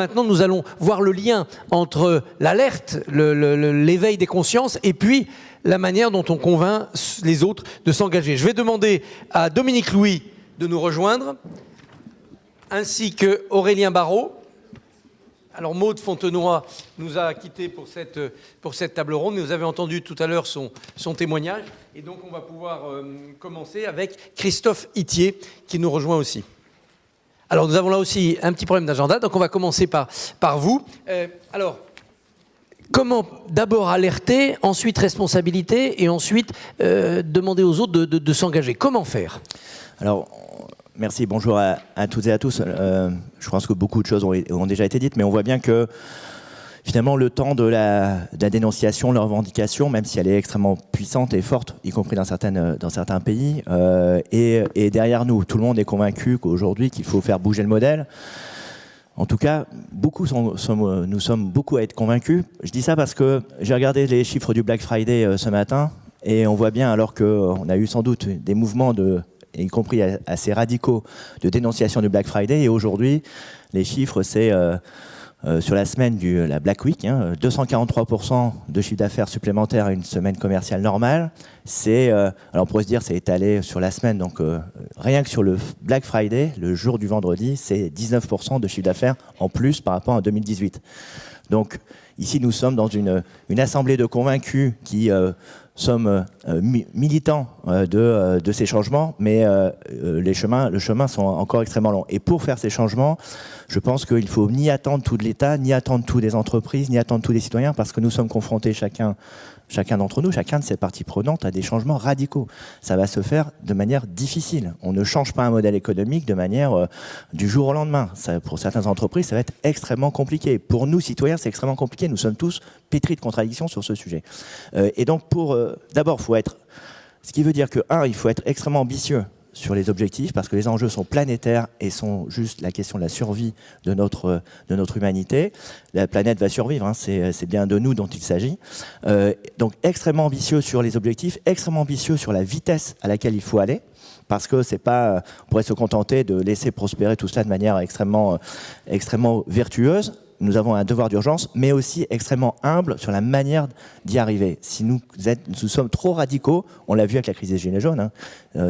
maintenant, nous allons voir le lien entre l'alerte, l'éveil des consciences, et puis la manière dont on convainc les autres de s'engager. Je vais demander à Dominique Louis de nous rejoindre, ainsi que Aurélien Barraud. Alors Maude Fontenoy nous a quittés pour cette table ronde, mais vous avez entendu tout à l'heure son témoignage. Et donc on va pouvoir commencer avec Christophe Itier qui nous rejoint aussi. Alors nous avons là aussi un petit problème d'agenda, donc on va commencer par vous. Alors, comment d'abord alerter, ensuite responsabilité et ensuite demander aux autres de s'engager? Comment faire? Alors, merci, bonjour à toutes et à tous. Je pense que beaucoup de choses ont déjà été dites, mais on voit bien que finalement le temps de la dénonciation, de la revendication, même si elle est extrêmement puissante et forte, y compris dans certains pays, est derrière nous. Tout le monde est convaincu qu'aujourd'hui qu'il faut faire bouger le modèle. En tout cas, nous sommes beaucoup à être convaincus. Je dis ça parce que j'ai regardé les chiffres du Black Friday ce matin, et on voit bien, alors qu'on a eu sans doute des mouvements y compris assez radicaux, de dénonciation du Black Friday. Et aujourd'hui, les chiffres, c'est sur la semaine la Black Week, 243% de chiffre d'affaires supplémentaire à une semaine commerciale normale. Alors on pourrait se dire, c'est étalé sur la semaine, donc rien que sur le Black Friday, le jour du vendredi, c'est 19% de chiffre d'affaires en plus par rapport à 2018. Donc ici, nous sommes dans une assemblée de convaincus qui sommes militants de ces changements, mais le chemin sont encore extrêmement longs. Et pour faire ces changements, je pense qu'il ne faut ni attendre tout de l'État, ni attendre tout des entreprises, ni attendre tous les citoyens, parce que nous sommes confrontés chacun d'entre nous, chacun de ces parties prenantes, à des changements radicaux. Ça va se faire de manière difficile. On ne change pas un modèle économique de manière du jour au lendemain. Pour certaines entreprises, ça va être extrêmement compliqué. Pour nous, citoyens, c'est extrêmement compliqué. Nous sommes tous pétris de contradictions sur ce sujet. Et donc, d'abord, ce qui veut dire que, il faut être extrêmement ambitieux sur les objectifs, parce que les enjeux sont planétaires et sont juste la question de la survie de notre humanité. La planète va survivre, c'est bien de nous dont il s'agit. Donc extrêmement ambitieux sur les objectifs, extrêmement ambitieux sur la vitesse à laquelle il faut aller, parce que c'est pas, on pourrait se contenter de laisser prospérer tout cela de manière extrêmement vertueuse. Nous avons un devoir d'urgence, mais aussi extrêmement humble sur la manière d'y arriver. Si nous sommes trop radicaux, on l'a vu avec la crise des Gilets jaunes,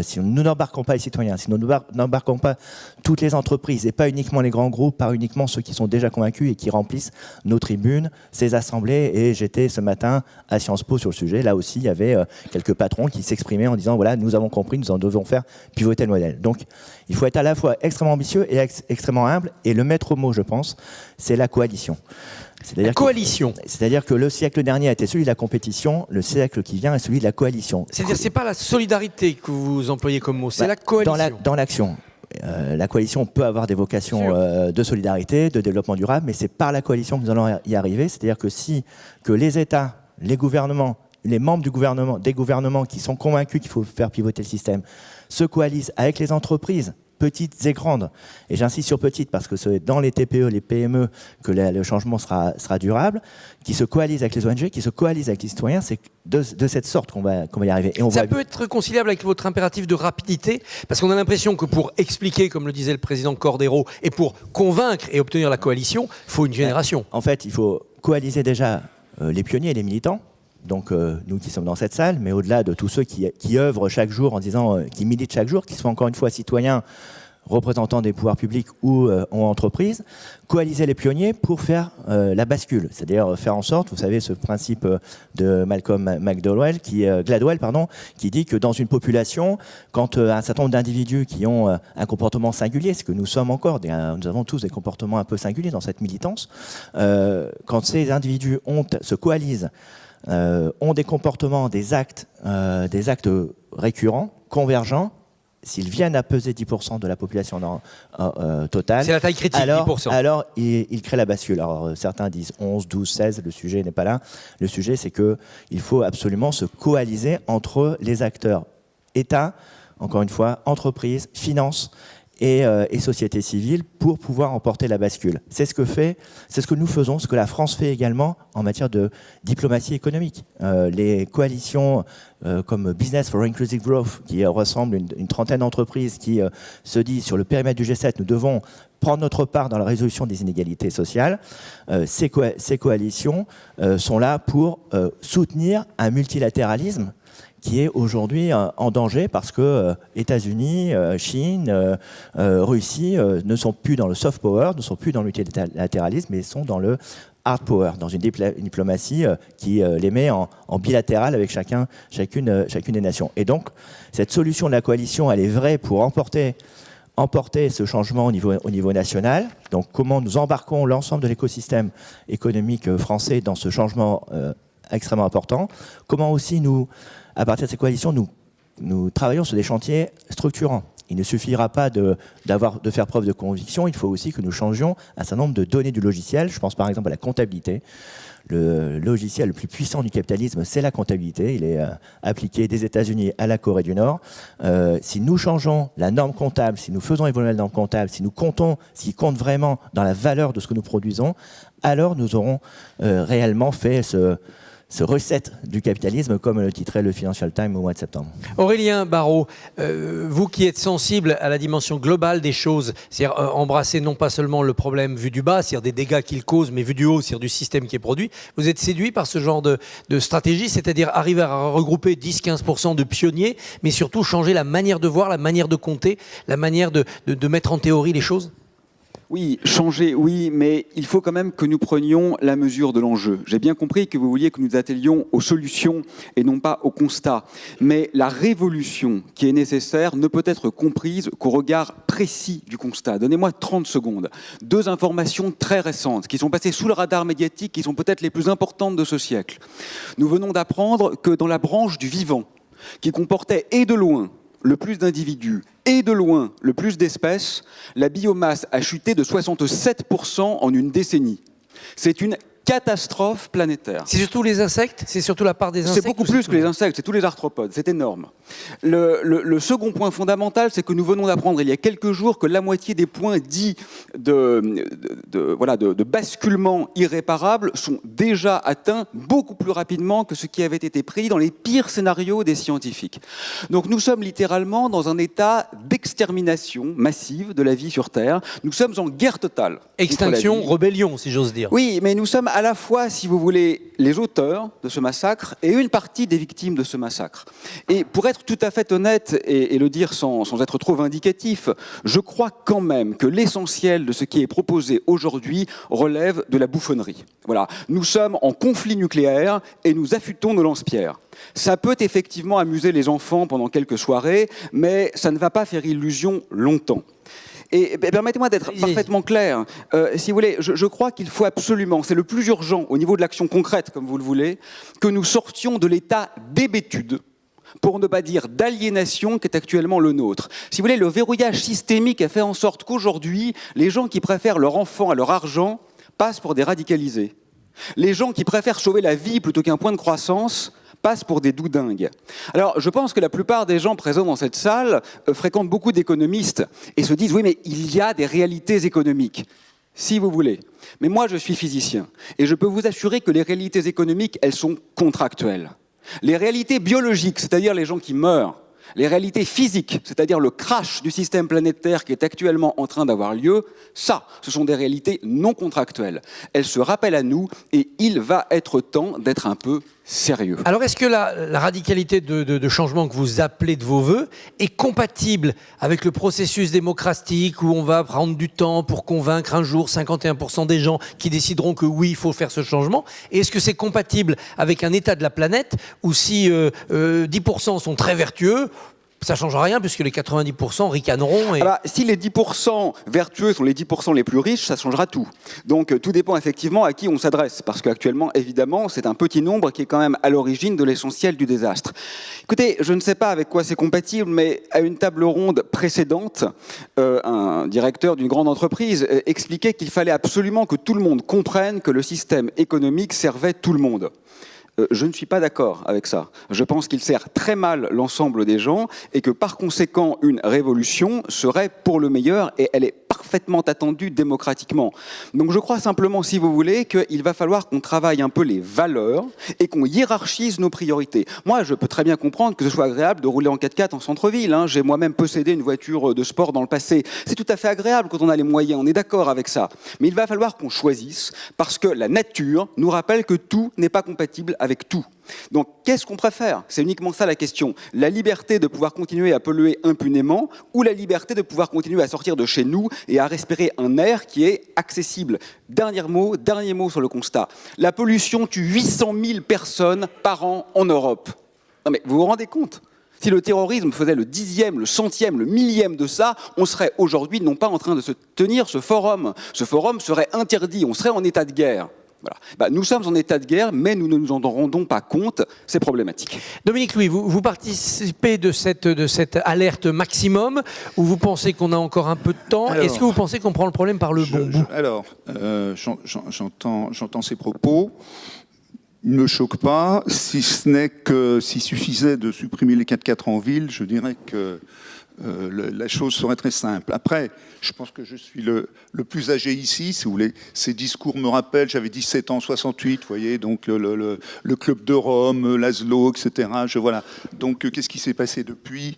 si nous n'embarquons pas les citoyens, si nous n'embarquons pas toutes les entreprises, et pas uniquement les grands groupes, pas uniquement ceux qui sont déjà convaincus et qui remplissent nos tribunes, ces assemblées, et j'étais ce matin à Sciences Po sur le sujet, là aussi il y avait quelques patrons qui s'exprimaient en disant voilà, nous avons compris, nous en devons faire pivoter le modèle. Donc il faut être à la fois extrêmement ambitieux et extrêmement humble, et le maître mot, je pense, c'est la coalition. C'est-à-dire que le siècle dernier a été celui de la compétition, le siècle qui vient est celui de la coalition. C'est-à-dire c'est pas la solidarité que vous employez comme mot, c'est la coalition. Dans l'action. La coalition peut avoir des vocations de solidarité, de développement durable, mais c'est par la coalition que nous allons y arriver. C'est-à-dire que les États, les gouvernements, les membres des gouvernements qui sont convaincus qu'il faut faire pivoter le système, se coalisent avec les entreprises, petites et grandes. Et j'insiste sur petites parce que c'est dans les TPE, les PME que le changement sera durable, qui se coalisent avec les ONG, qui se coalisent avec les citoyens. C'est de cette sorte qu'on va y arriver. Et ça peut être conciliable avec votre impératif de rapidité, parce qu'on a l'impression que pour expliquer, comme le disait le président Cordero, et pour convaincre et obtenir la coalition, il faut une génération. En fait, il faut coaliser déjà les pionniers et les militants. Donc nous qui sommes dans cette salle, mais au-delà de tous ceux qui œuvrent chaque jour en disant, qui militent chaque jour, qui sont encore une fois citoyens, représentants des pouvoirs publics ou entreprises, coaliser les pionniers pour faire la bascule, c'est-à-dire faire en sorte, vous savez, ce principe de Malcolm Gladwell qui dit que dans une population, quand un certain nombre d'individus qui ont un comportement singulier, ce que nous sommes encore, nous avons tous des comportements un peu singuliers dans cette militance, quand ces individus se coalisent, ont des comportements, des actes récurrents, convergents, s'ils viennent à peser 10% de la population totale, c'est la taille critique, 10%. Alors ils créent la bascule. Alors certains disent 11, 12, 16, le sujet n'est pas là. Le sujet, c'est qu'il faut absolument se coaliser entre les acteurs État, encore une fois, entreprises, finances et société civile pour pouvoir emporter la bascule. C'est ce que nous faisons, ce que la France fait également en matière de diplomatie économique. Les coalitions comme Business for Inclusive Growth, qui ressemble à une trentaine d'entreprises qui se disent sur le périmètre du G7, nous devons prendre notre part dans la résolution des inégalités sociales. Ces coalitions sont là pour soutenir un multilatéralisme qui est aujourd'hui en danger parce que États-Unis, Chine, Russie ne sont plus dans le soft power, ne sont plus dans le multilatéralisme, mais sont dans le hard power, dans une diplomatie qui les met en bilatéral avec chacune des nations. Et donc, cette solution de la coalition, elle est vraie pour emporter ce changement au niveau national. Donc, comment nous embarquons l'ensemble de l'écosystème économique français dans ce changement extrêmement important. Comment aussi à partir de ces coalitions, nous travaillons sur des chantiers structurants. Il ne suffira pas de faire preuve de conviction, il faut aussi que nous changions un certain nombre de données du logiciel. Je pense par exemple à la comptabilité. Le logiciel le plus puissant du capitalisme, c'est la comptabilité. Il est appliqué des États-Unis à la Corée du Nord. Si nous changeons la norme comptable, si nous faisons évoluer la norme comptable, si nous comptons ce qui compte vraiment dans la valeur de ce que nous produisons, alors nous aurons réellement fait ce recette du capitalisme, comme le titrait le Financial Times au mois de septembre. Aurélien Barraud, vous qui êtes sensible à la dimension globale des choses, c'est-à-dire embrasser non pas seulement le problème vu du bas, c'est-à-dire des dégâts qu'il cause, mais vu du haut, c'est-à-dire du système qui est produit, vous êtes séduit par ce genre de stratégie, c'est-à-dire arriver à regrouper 10-15% de pionniers, mais surtout changer la manière de voir, la manière de compter, la manière de mettre en théorie les choses ? Oui, changer, oui, mais il faut quand même que nous prenions la mesure de l'enjeu. J'ai bien compris que vous vouliez que nous attelions aux solutions et non pas au constat. Mais la révolution qui est nécessaire ne peut être comprise qu'au regard précis du constat. Donnez-moi 30 secondes. 2 informations très récentes qui sont passées sous le radar médiatique, qui sont peut-être les plus importantes de ce siècle. Nous venons d'apprendre que dans la branche du vivant, qui comportait et de loin le plus d'individus et de loin le plus d'espèces, la biomasse a chuté de 67% en une décennie. C'est une catastrophe planétaire. C'est surtout les insectes ? C'est surtout la part des insectes ? C'est beaucoup plus que les insectes, c'est tous les arthropodes, c'est énorme. Le second point fondamental, c'est que nous venons d'apprendre il y a quelques jours que la moitié des points dits de basculement irréparable sont déjà atteints beaucoup plus rapidement que ce qui avait été prédit dans les pires scénarios des scientifiques. Donc nous sommes littéralement dans un état d'extermination massive de la vie sur Terre. Nous sommes en guerre totale. Extinction, rébellion, si j'ose dire. Oui, mais nous sommes à la fois, si vous voulez, les auteurs de ce massacre et une partie des victimes de ce massacre. Et pour être tout à fait honnête et le dire sans être trop vindicatif, je crois quand même que l'essentiel de ce qui est proposé aujourd'hui relève de la bouffonnerie. Voilà, nous sommes en conflit nucléaire et nous affûtons nos lance-pierres. Ça peut effectivement amuser les enfants pendant quelques soirées, mais ça ne va pas faire illusion longtemps. Et permettez-moi d'être parfaitement clair. Si vous voulez, je crois qu'il faut absolument, c'est le plus urgent au niveau de l'action concrète, comme vous le voulez, que nous sortions de l'état d'hébétude, pour ne pas dire d'aliénation, qui est actuellement le nôtre. Si vous voulez, le verrouillage systémique a fait en sorte qu'aujourd'hui, les gens qui préfèrent leur enfant à leur argent passent pour des radicalisés. Les gens qui préfèrent sauver la vie plutôt qu'un point de croissance passent pour des doudingues. Alors, je pense que la plupart des gens présents dans cette salle fréquentent beaucoup d'économistes et se disent « oui, mais il y a des réalités économiques ». Si vous voulez. Mais moi, je suis physicien et je peux vous assurer que les réalités économiques, elles sont contractuelles. Les réalités biologiques, c'est-à-dire les gens qui meurent, les réalités physiques, c'est-à-dire le crash du système planétaire qui est actuellement en train d'avoir lieu, ça, ce sont des réalités non contractuelles. Elles se rappellent à nous et il va être temps d'être un peu sérieux. Alors, est-ce que la radicalité de changement que vous appelez de vos voeux est compatible avec le processus démocratique où on va prendre du temps pour convaincre un jour 51% des gens qui décideront que oui, il faut faire ce changement ? Et est-ce que c'est compatible avec un état de la planète où si 10% sont très vertueux, ça ne changera rien puisque les 90% ricaneront. Alors, si les 10% vertueux sont les 10% les plus riches, ça changera tout. Donc tout dépend effectivement à qui on s'adresse. Parce qu'actuellement, évidemment, c'est un petit nombre qui est quand même à l'origine de l'essentiel du désastre. Écoutez, je ne sais pas avec quoi c'est compatible, mais à une table ronde précédente, un directeur d'une grande entreprise expliquait qu'il fallait absolument que tout le monde comprenne que le système économique servait tout le monde. Je ne suis pas d'accord avec ça. Je pense qu'il sert très mal l'ensemble des gens et que par conséquent, une révolution serait pour le meilleur et elle est parfaitement attendue démocratiquement. Donc je crois simplement, si vous voulez, qu'il va falloir qu'on travaille un peu les valeurs et qu'on hiérarchise nos priorités. Moi, je peux très bien comprendre que ce soit agréable de rouler en 4x4 en centre-ville. J'ai moi-même possédé une voiture de sport dans le passé. C'est tout à fait agréable quand on a les moyens, on est d'accord avec ça. Mais il va falloir qu'on choisisse parce que la nature nous rappelle que tout n'est pas compatible avec tout. Donc, qu'est-ce qu'on préfère? C'est uniquement ça la question. La liberté de pouvoir continuer à polluer impunément ou la liberté de pouvoir continuer à sortir de chez nous et à respirer un air qui est accessible. Dernier mot sur le constat. La pollution tue 800 000 personnes par an en Europe. Non mais vous vous rendez compte? Si le terrorisme faisait le 10e, le 100e, le 1000e de ça, on serait aujourd'hui non pas en train de se tenir ce forum. Ce forum serait interdit, on serait en état de guerre. Voilà. Nous sommes en état de guerre, mais nous ne nous en rendons pas compte. C'est problématique. Dominique Louis, vous participez de cette alerte maximum, ou vous pensez qu'on a encore un peu de temps? Est-ce que vous pensez qu'on prend le problème par le bon bout? Alors, j'entends ces propos. Il ne me choque pas, si ce n'est que s'il suffisait de supprimer les 4x4 en ville, je dirais que la chose serait très simple. Après, je pense que je suis le plus âgé ici, si vous voulez. Ces discours me rappellent, j'avais 17 ans, 68, vous voyez, donc le club de Rome, Laszlo, etc. Voilà. Donc, qu'est-ce qui s'est passé depuis?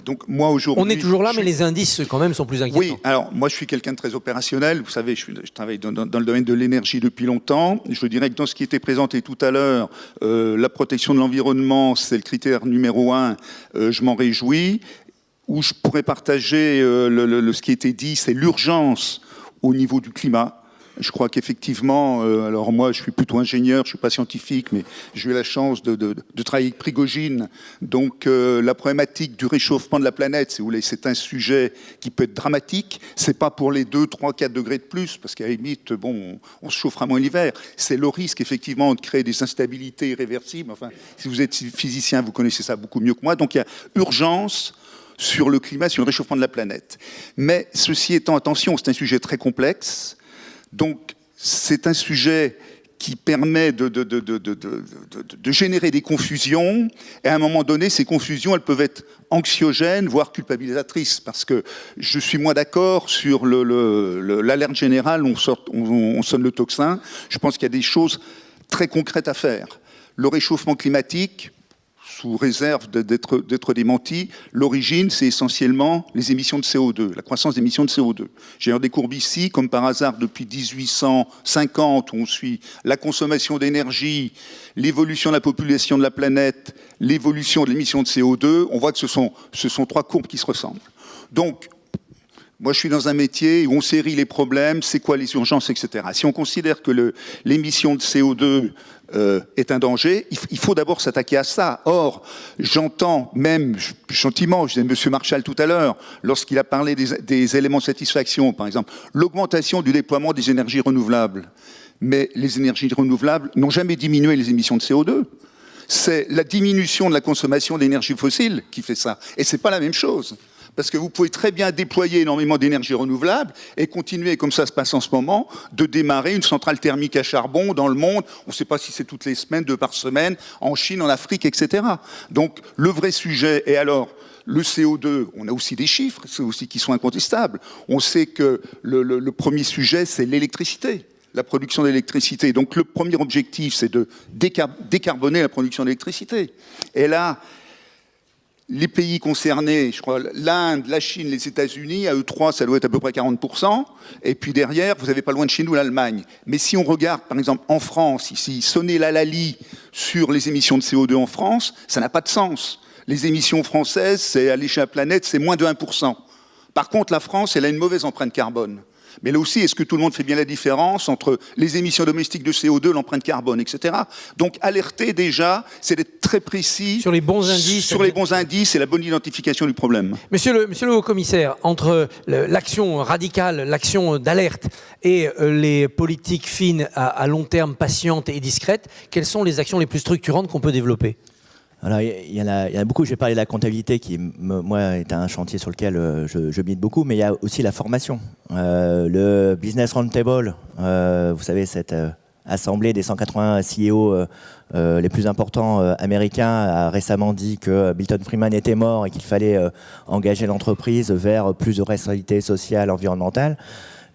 Donc moi aujourd'hui, on est toujours là, mais les indices quand même sont plus inquiétants. Oui, alors moi je suis quelqu'un de très opérationnel. Vous savez, je travaille dans le domaine de l'énergie depuis longtemps. Je dirais que dans ce qui était présenté tout à l'heure, la protection de l'environnement, c'est le critère numéro 1. Je m'en réjouis. Où je pourrais partager ce qui était dit, c'est l'urgence au niveau du climat. Je crois qu'effectivement, alors moi je suis plutôt ingénieur, je ne suis pas scientifique, mais j'ai eu la chance de travailler avec Prigogine. Donc la problématique du réchauffement de la planète, si vous voulez, c'est un sujet qui peut être dramatique. Ce n'est pas pour les 2, 3, 4 degrés de plus, parce qu'à la limite, bon, on se chauffera moins l'hiver. C'est le risque effectivement de créer des instabilités irréversibles. Enfin, si vous êtes physicien, vous connaissez ça beaucoup mieux que moi. Donc il y a urgence sur le climat, sur le réchauffement de la planète. Mais ceci étant, attention, c'est un sujet très complexe. Donc, c'est un sujet qui permet de générer des confusions. Et à un moment donné, ces confusions, elles peuvent être anxiogènes, voire culpabilisatrices. Parce que je suis moins d'accord sur l'alerte générale, on sonne le tocsin. Je pense qu'il y a des choses très concrètes à faire. Le réchauffement climatique, sous réserve d'être démenti, l'origine, c'est essentiellement les émissions de CO2, la croissance des émissions de CO2. J'ai des courbes ici, comme par hasard, depuis 1850, où on suit la consommation d'énergie, l'évolution de la population de la planète, l'évolution de l'émission de CO2. On voit que ce sont 3 courbes qui se ressemblent. Donc, moi, je suis dans un métier où on série les problèmes, c'est quoi les urgences, etc. Si on considère que l'émission de CO2 est un danger, il faut d'abord s'attaquer à ça. Or, j'entends même gentiment, je disais M. Marchal tout à l'heure, lorsqu'il a parlé des éléments de satisfaction, par exemple, l'augmentation du déploiement des énergies renouvelables. Mais les énergies renouvelables n'ont jamais diminué les émissions de CO2. C'est la diminution de la consommation d'énergie fossile qui fait ça. Et c'est pas la même chose. Parce que vous pouvez très bien déployer énormément d'énergie renouvelable et continuer, comme ça se passe en ce moment, de démarrer une centrale thermique à charbon dans le monde. On ne sait pas si c'est toutes les semaines, 2 par semaine, en Chine, en Afrique, etc. Donc le vrai sujet, et alors le CO2, on a aussi des chiffres aussi qui sont incontestables. On sait que le premier sujet, c'est l'électricité. La production d'électricité. Donc le premier objectif, c'est de décarboner la production d'électricité. Et là, les pays concernés, je crois, l'Inde, la Chine, les États-Unis, à eux 3, ça doit être à peu près 40%. Et puis derrière, vous n'avez pas loin de chez nous l'Allemagne. Mais si on regarde, par exemple, en France, ici, sonner la Lali sur les émissions de CO2 en France, ça n'a pas de sens. Les émissions françaises, c'est à l'échelle de la planète, c'est moins de 1%. Par contre, la France, elle a une mauvaise empreinte carbone. Mais là aussi, est-ce que tout le monde fait bien la différence entre les émissions domestiques de CO2, l'empreinte carbone, etc. Donc, alerter déjà, c'est d'être très précis sur les bons indices, sur les bons indices et la bonne identification du problème. Monsieur le haut-commissaire, entre l'action radicale, l'action d'alerte et les politiques fines à long terme, patientes et discrètes, quelles sont les actions les plus structurantes qu'on peut développer ? Alors, il y en a beaucoup. J'ai parlé de la comptabilité qui, moi, est un chantier sur lequel je milite beaucoup, mais il y a aussi la formation. Le business roundtable, vous savez, cette assemblée des 180 CEO les plus importants américains a récemment dit que Milton Friedman était mort et qu'il fallait engager l'entreprise vers plus de responsabilité sociale, environnementale.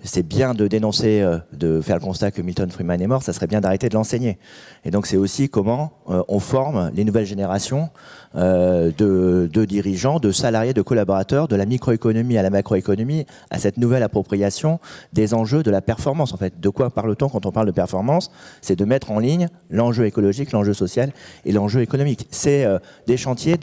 C'est bien de dénoncer, de faire le constat que Milton Friedman est mort, ça serait bien d'arrêter de l'enseigner. Et donc c'est aussi comment on forme les nouvelles générations de dirigeants, de salariés, de collaborateurs, de la microéconomie à la macroéconomie, à cette nouvelle appropriation des enjeux de la performance. En fait, de quoi parle-t-on quand on parle de performance? C'est de mettre en ligne l'enjeu écologique, l'enjeu social et l'enjeu économique. C'est des chantiers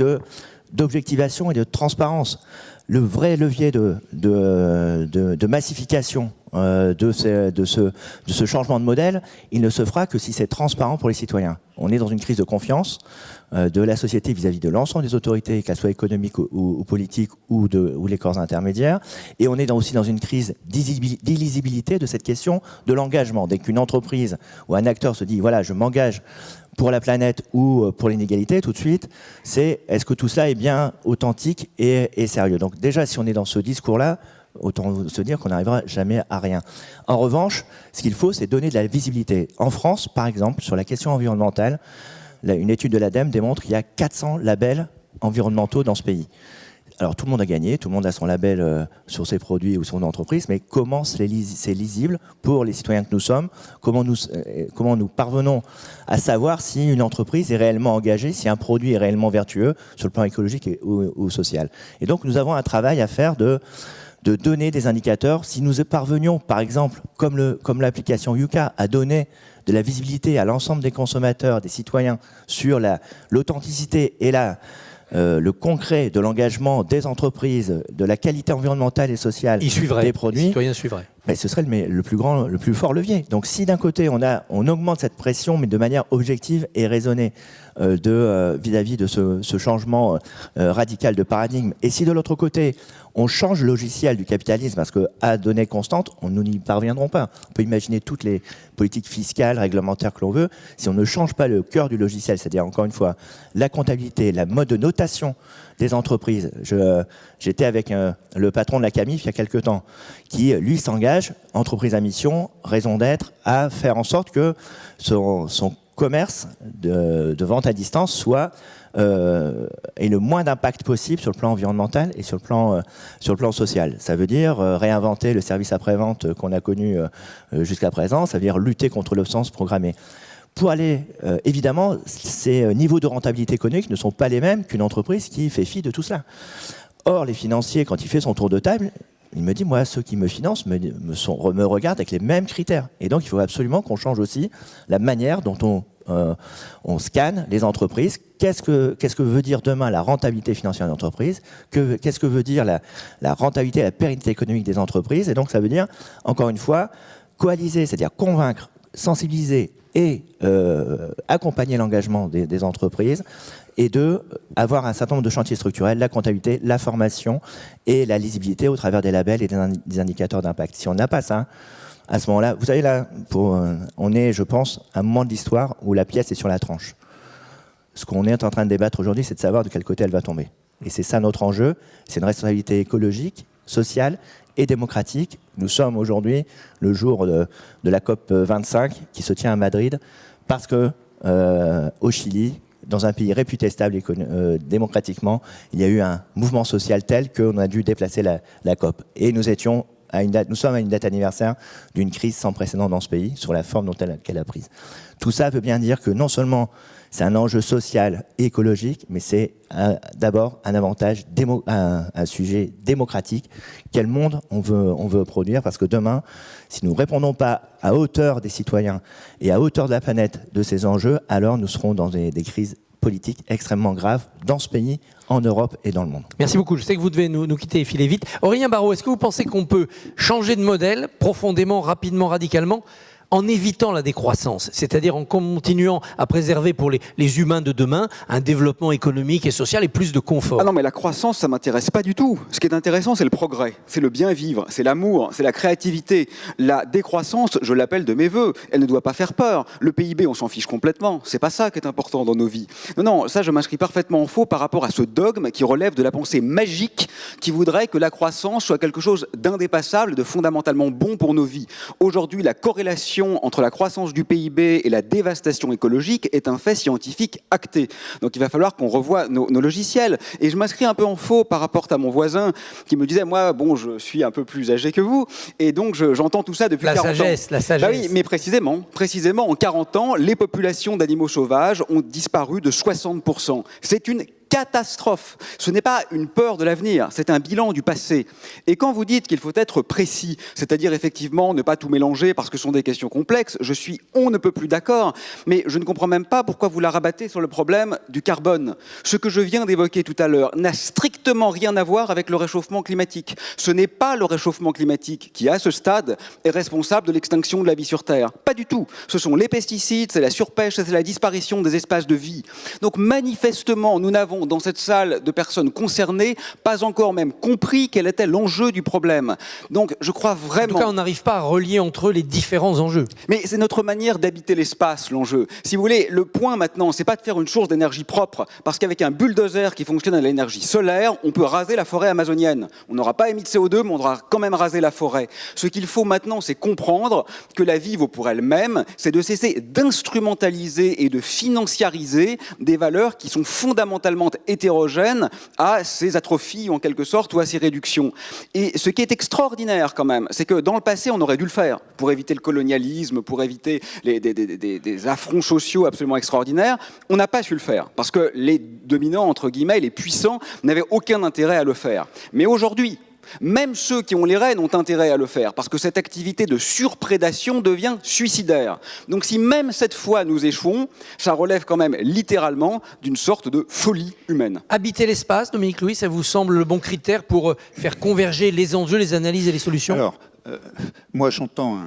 d'objectivation et de transparence. Le vrai levier de massification de ce changement de modèle, il ne se fera que si c'est transparent pour les citoyens. On est dans une crise de confiance de la société vis-à-vis de l'ensemble des autorités, qu'elles soient économiques ou politiques ou les corps intermédiaires. Et on est aussi dans une crise d'illisibilité de cette question de l'engagement. Dès qu'une entreprise ou un acteur se dit « voilà, je m'engage », pour la planète ou pour l'inégalité, tout de suite, c'est est-ce que tout cela est bien authentique et sérieux. Donc déjà, si on est dans ce discours-là, autant se dire qu'on n'arrivera jamais à rien. En revanche, ce qu'il faut, c'est donner de la visibilité. En France, par exemple, sur la question environnementale, une étude de l'ADEME démontre qu'il y a 400 labels environnementaux dans ce pays. Alors tout le monde a gagné, tout le monde a son label sur ses produits ou son entreprise, mais comment c'est lisible pour les citoyens que nous sommes, comment nous parvenons à savoir si une entreprise est réellement engagée, si un produit est réellement vertueux sur le plan écologique ou social. Et donc nous avons un travail à faire de donner des indicateurs. Si nous parvenions, par exemple, comme l'application Yuka, à donner de la visibilité à l'ensemble des consommateurs, des citoyens, sur l'authenticité et le concret de l'engagement des entreprises, de la qualité environnementale et sociale des produits, les citoyens suivraient. Ben, ce serait le plus fort levier. Donc si d'un côté on augmente cette pression, mais de manière objective et raisonnée vis-à-vis de ce changement radical de paradigme, et si de l'autre côté on change le logiciel du capitalisme, parce qu'à données constantes, nous n'y parviendrons pas. On peut imaginer toutes les politiques fiscales, réglementaires que l'on veut, si on ne change pas le cœur du logiciel, c'est-à-dire encore une fois la comptabilité, la mode de notation des entreprises. J'étais avec le patron de la CAMIF il y a quelques temps, qui lui s'engage, entreprise à mission, raison d'être, à faire en sorte que son commerce de vente à distance soit ait le moins d'impact possible sur le plan environnemental et sur le plan social. Ça veut dire réinventer le service après-vente qu'on a connu jusqu'à présent, ça veut dire lutter contre l'obsolescence programmée. Pour aller, évidemment, ces niveaux de rentabilité économique ne sont pas les mêmes qu'une entreprise qui fait fi de tout cela. Or, les financiers, quand il fait son tour de table, il me dit, moi, ceux qui me financent me regardent avec les mêmes critères. Et donc, il faut absolument qu'on change aussi la manière dont on scanne les entreprises. Qu'est-ce que veut dire demain la rentabilité financière d'une entreprise? Qu'est-ce que veut dire la rentabilité et la pérennité économique des entreprises? Et donc, ça veut dire, encore une fois, coaliser, c'est-à-dire convaincre, sensibiliser et accompagner l'engagement des entreprises, et avoir un certain nombre de chantiers structurels, la comptabilité, la formation et la lisibilité au travers des labels et des indicateurs d'impact. Si on n'a pas ça, à ce moment-là, vous savez là, on est, je pense, à un moment de l'histoire où la pièce est sur la tranche. Ce qu'on est en train de débattre aujourd'hui, c'est de savoir de quel côté elle va tomber. Et c'est ça notre enjeu, c'est une responsabilité écologique, sociale et démocratique. Nous sommes aujourd'hui le jour de la COP 25 qui se tient à Madrid parce que au Chili, dans un pays réputé stable démocratiquement, il y a eu un mouvement social tel qu'on a dû déplacer la COP. Et nous sommes à une date anniversaire d'une crise sans précédent dans ce pays, sur la forme qu'elle a prise. Tout ça veut bien dire que non seulement c'est un enjeu social et écologique, mais c'est d'abord un avantage, un sujet démocratique. Quel monde on veut produire? Parce que demain, si nous ne répondons pas à hauteur des citoyens et à hauteur de la planète de ces enjeux, alors nous serons dans des crises politiques extrêmement graves dans ce pays, en Europe et dans le monde. Merci beaucoup. Je sais que vous devez nous quitter et filer vite. Aurélien Barraud, est-ce que vous pensez qu'on peut changer de modèle profondément, rapidement, radicalement, en évitant la décroissance, c'est-à-dire en continuant à préserver pour les humains de demain un développement économique et social et plus de confort? Ah non, mais la croissance, ça ne m'intéresse pas du tout. Ce qui est intéressant, c'est le progrès, c'est le bien vivre, c'est l'amour, c'est la créativité. La décroissance, je l'appelle de mes voeux, elle ne doit pas faire peur. Le PIB, on s'en fiche complètement. C'est pas ça qui est important dans nos vies. Non, ça, je m'inscris parfaitement en faux par rapport à ce dogme qui relève de la pensée magique qui voudrait que la croissance soit quelque chose d'indépassable, de fondamentalement bon pour nos vies. Aujourd'hui, la corrélation corrélation entre la croissance du PIB et la dévastation écologique est un fait scientifique acté. Donc il va falloir qu'on revoie nos logiciels. Et je m'inscris un peu en faux par rapport à mon voisin qui me disait, moi, bon, je suis un peu plus âgé que vous, et donc j'entends tout ça depuis 40 ans. La sagesse. Bah oui, mais précisément, en 40 ans, les populations d'animaux sauvages ont disparu de 60%. C'est une catastrophe. Ce n'est pas une peur de l'avenir, c'est un bilan du passé. Et quand vous dites qu'il faut être précis, c'est-à-dire effectivement ne pas tout mélanger parce que ce sont des questions complexes, je suis on ne peut plus d'accord, mais je ne comprends même pas pourquoi vous la rabattez sur le problème du carbone. Ce que je viens d'évoquer tout à l'heure n'a strictement rien à voir avec le réchauffement climatique. Ce n'est pas le réchauffement climatique qui, à ce stade, est responsable de l'extinction de la vie sur Terre. Pas du tout. Ce sont les pesticides, c'est la surpêche, c'est la disparition des espaces de vie. Donc manifestement, nous n'avons dans cette salle de personnes concernées pas encore même compris quel était l'enjeu du problème. Donc je crois vraiment... En tout cas, on n'arrive pas à relier entre eux les différents enjeux. Mais c'est notre manière d'habiter l'espace, l'enjeu. Si vous voulez, le point maintenant, c'est pas de faire une source d'énergie propre, parce qu'avec un bulldozer qui fonctionne à l'énergie solaire, on peut raser la forêt amazonienne. On n'aura pas émis de CO2, mais on aura quand même rasé la forêt. Ce qu'il faut maintenant, c'est comprendre que la vie vaut pour elle-même, c'est de cesser d'instrumentaliser et de financiariser des valeurs qui sont fondamentalement hétérogènes à ces atrophies, en quelque sorte, ou à ces réductions. Et ce qui est extraordinaire, quand même, c'est que dans le passé, on aurait dû le faire pour éviter le colonialisme, pour éviter des affronts sociaux absolument extraordinaires. On n'a pas su le faire, parce que les dominants, entre guillemets, les puissants, n'avaient aucun intérêt à le faire. Mais aujourd'hui, même ceux qui ont les rênes ont intérêt à le faire, parce que cette activité de surprédation devient suicidaire. Donc si même cette fois nous échouons, ça relève quand même littéralement d'une sorte de folie humaine. Habiter l'espace, Dominique Louis, ça vous semble le bon critère pour faire converger les enjeux, les analyses et les solutions ? Alors, moi j'entends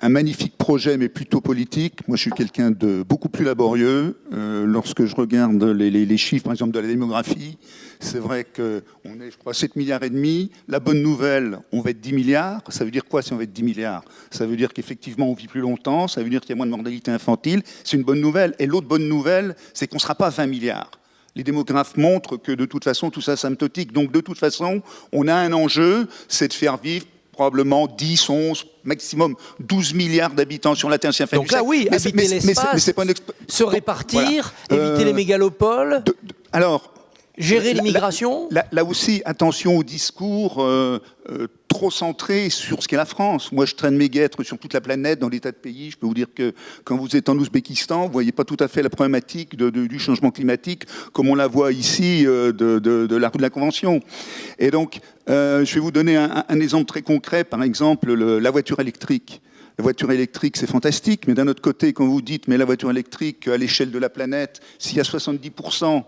un magnifique projet, mais plutôt politique. Moi je suis quelqu'un de beaucoup plus laborieux. Lorsque je regarde les chiffres, par exemple, de la démographie, c'est vrai qu'on est, je crois, 7,5 milliards. La bonne nouvelle, on va être 10 milliards. Ça veut dire quoi si on va être 10 milliards ? Ça veut dire qu'effectivement on vit plus longtemps, ça veut dire qu'il y a moins de mortalité infantile. C'est une bonne nouvelle. Et l'autre bonne nouvelle, c'est qu'on ne sera pas 20 milliards. Les démographes montrent que de toute façon tout ça c'est asymptotique. Donc de toute façon, on a un enjeu, c'est de faire vivre probablement 10, 11, maximum 12 milliards d'habitants sur la Terre. Donc là, oui, habiter l'espace, se répartir, voilà. Éviter les mégalopoles, gérer l'immigration. Là aussi, attention au discours trop centré sur ce qu'est la France. Moi, je traîne mes guêtres sur toute la planète, dans des tas de pays. Je peux vous dire que quand vous êtes en Ouzbékistan, vous ne voyez pas tout à fait la problématique du changement climatique comme on la voit ici de la rue de la Convention. Et donc, je vais vous donner un exemple très concret, par exemple, la voiture électrique. La voiture électrique, c'est fantastique, mais d'un autre côté, quand vous dites, mais la voiture électrique, à l'échelle de la planète, s'il y a 70%,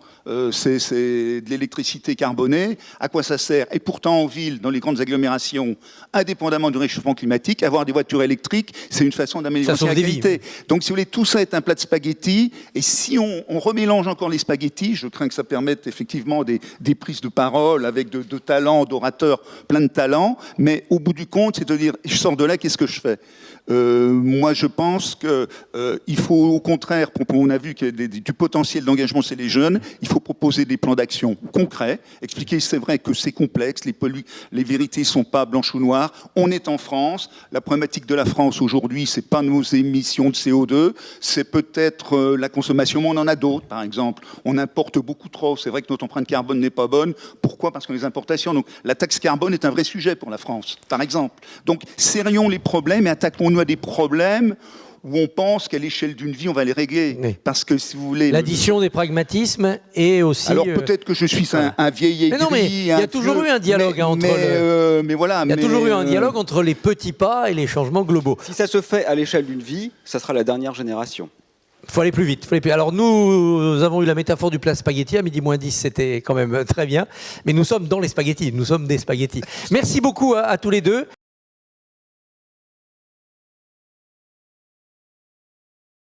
c'est de l'électricité carbonée, à quoi ça sert ? Et pourtant, en ville, dans les grandes agglomérations, indépendamment du réchauffement climatique, avoir des voitures électriques, c'est une façon d'améliorer la qualité. Donc, si vous voulez, tout ça est un plat de spaghettis, et si on remélange encore les spaghettis, je crains que ça permette effectivement des prises de parole avec de talents, d'orateurs, plein de talents, mais au bout du compte, c'est de dire, je sors de là, qu'est-ce que je fais ? Moi, je pense qu'il faut, au contraire, on a vu qu'il y a du potentiel d'engagement chez les jeunes, il faut proposer des plans d'action concrets, expliquer, c'est vrai que c'est complexe, les vérités ne sont pas blanches ou noires. On est en France, la problématique de la France aujourd'hui, c'est pas nos émissions de CO2, c'est peut-être la consommation, mais on en a d'autres, par exemple. On importe beaucoup trop, c'est vrai que notre empreinte carbone n'est pas bonne. Pourquoi ? Parce qu'on a les importations. Donc la taxe carbone est un vrai sujet pour la France, par exemple. Donc serrions les problèmes et attaquons-nous à des problèmes où on pense qu'à l'échelle d'une vie, on va les régler. Oui. Parce que, si vous voulez... L'addition des pragmatismes et aussi... Alors, peut-être que je suis un vieil aigri... Mais il y a toujours eu un dialogue entre... Il y a toujours eu un dialogue entre les petits pas et les changements globaux. Si ça se fait à l'échelle d'une vie, ça sera la dernière génération. Il faut aller plus vite. Alors nous avons eu la métaphore du plat spaghetti à midi moins 10, c'était quand même très bien. Mais nous sommes dans les spaghettis, nous sommes des spaghettis. Merci beaucoup à tous les deux.